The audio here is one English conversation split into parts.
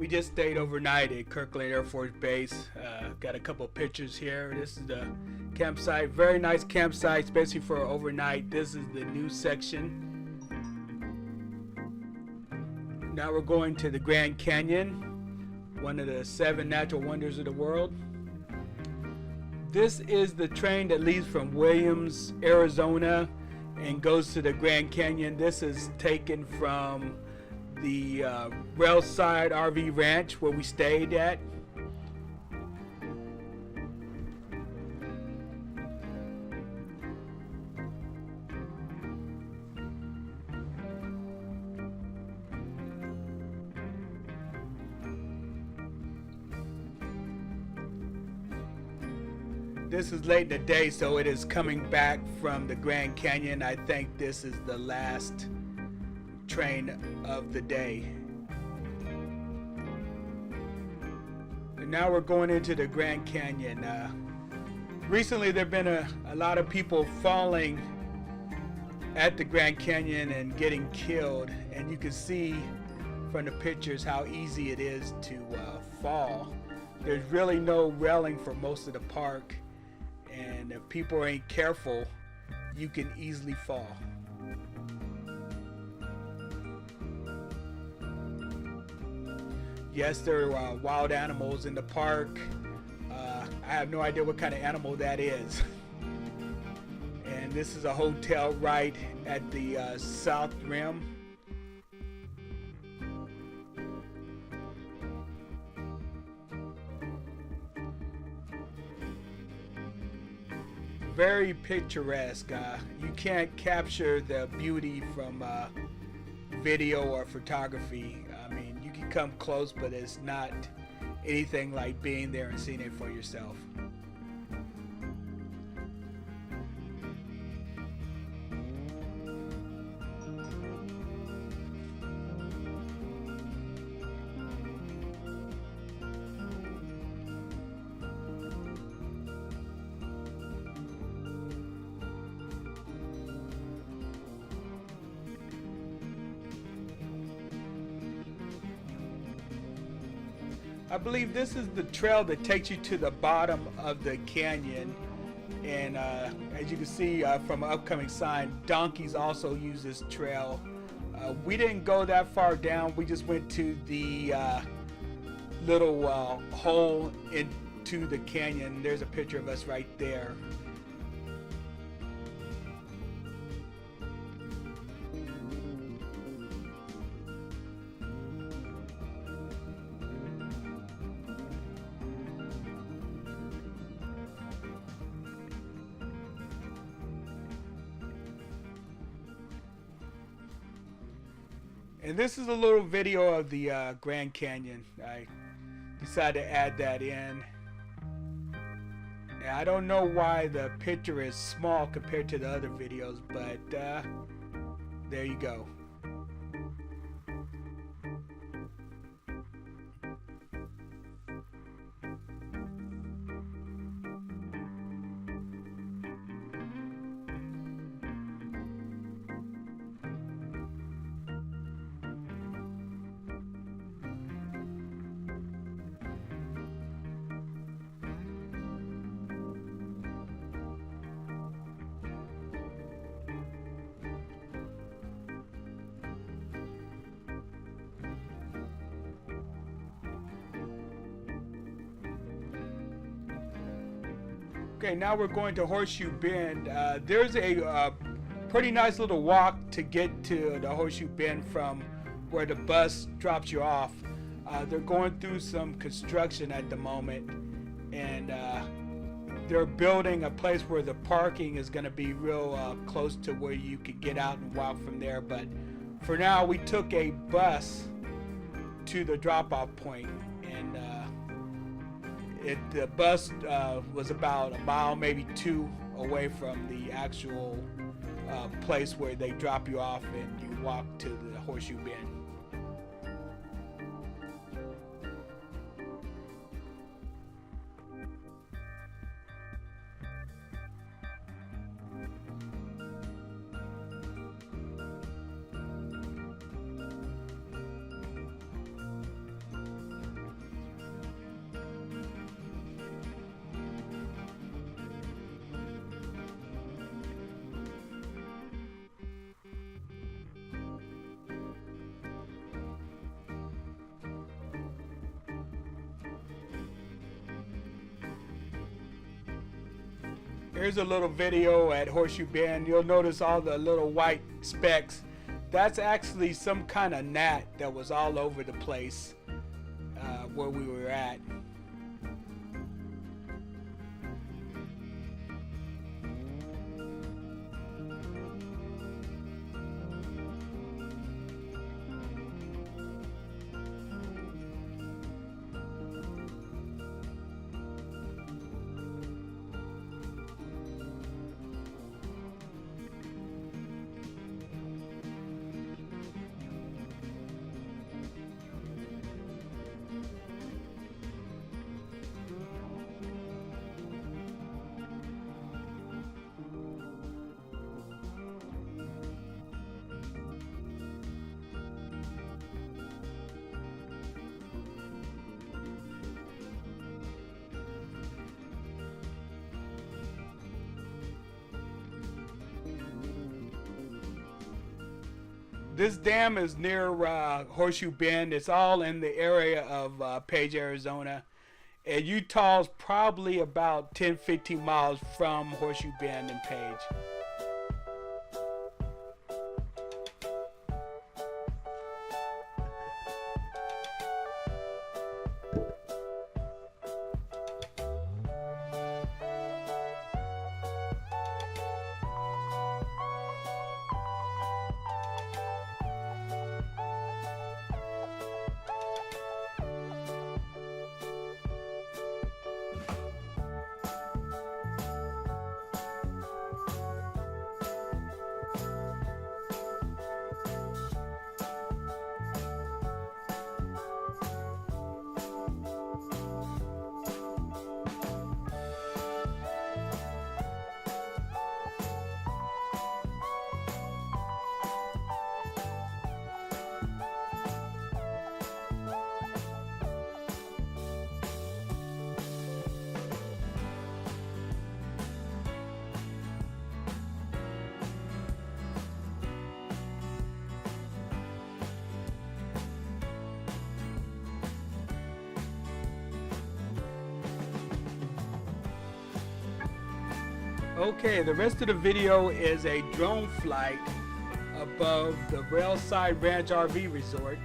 We just stayed overnight at Kirtland Air Force Base. Got a couple pictures here. This is the campsite. Very nice campsite, especially for overnight. This is the new section. Now we're going to the Grand Canyon, one of the 7 natural wonders of the world. This is the train that leaves from Williams, Arizona, and goes to the Grand Canyon. This is taken from the Railside RV Ranch where we stayed at. This is late in the day, so it is coming back from the Grand Canyon. I think this is the last train of the day. And now we're going into the Grand Canyon. Recently there have been a lot of people falling at the Grand Canyon and getting killed, and you can see from the pictures how easy it is to fall. There's really no railing for most of the park, and if people ain't careful, you can easily fall. Yes, there are wild animals in the park. I have no idea what kind of animal that is. And this is a hotel right at the south rim. Very picturesque. You can't capture the beauty from video or photography. I mean, you can come close, but it's not anything like being there and seeing it for yourself. I believe this is the trail that takes you to the bottom of the canyon, and as you can see from an upcoming sign, donkeys also use this trail. We didn't go that far down. We just went to the little hole into the canyon. There's a picture of us right there. And this is a little video of the Grand Canyon. I decided to add that in. And I don't know why the picture is small compared to the other videos, but there you go. Okay, now we're going to Horseshoe Bend. There's a pretty nice little walk to get to the Horseshoe Bend from where the bus drops you off. They're going through some construction at the moment, and they're building a place where the parking is going to be real close to where you could get out and walk from there. But for now, we took a bus to the drop-off point, and the bus was about a mile, maybe 2 away from the actual place where they drop you off and you walk to the Horseshoe Bend. Here's a little video at Horseshoe Bend. You'll notice all the little white specks. That's actually some kind of gnat that was all over the place where we were at. This dam is near Horseshoe Bend. It's all in the area of Page, Arizona. And Utah's probably about 10-15 miles from Horseshoe Bend and Page. Okay, the rest of the video is a drone flight above the Railside Ranch RV Resort.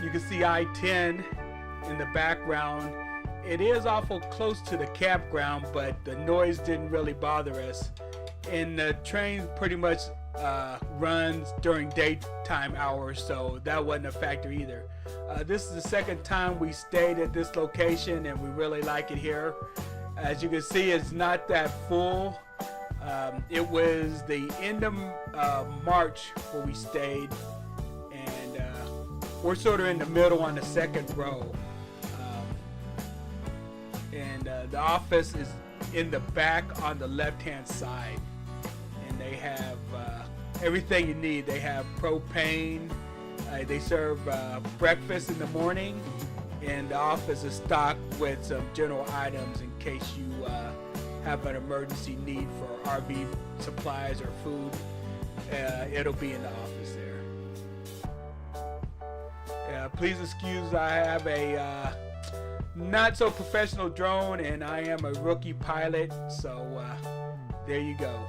You can see I-10 in the background. It is awful close to the campground, but the noise didn't really bother us. And the train pretty much runs during daytime hours, so that wasn't a factor either. This is the second time we stayed at this location, and we really like it here. As you can see, it's not that full. It was the end of March where we stayed, and we're sort of in the middle on the second row. And the office is in the back on the left-hand side, and they have everything you need. They have propane. They serve breakfast in the morning, and the office is stocked with some general items in case you have an emergency need for RV supplies or food. It'll be in the office there. Please excuse, I have a not so professional drone, and I am a rookie pilot, so there you go.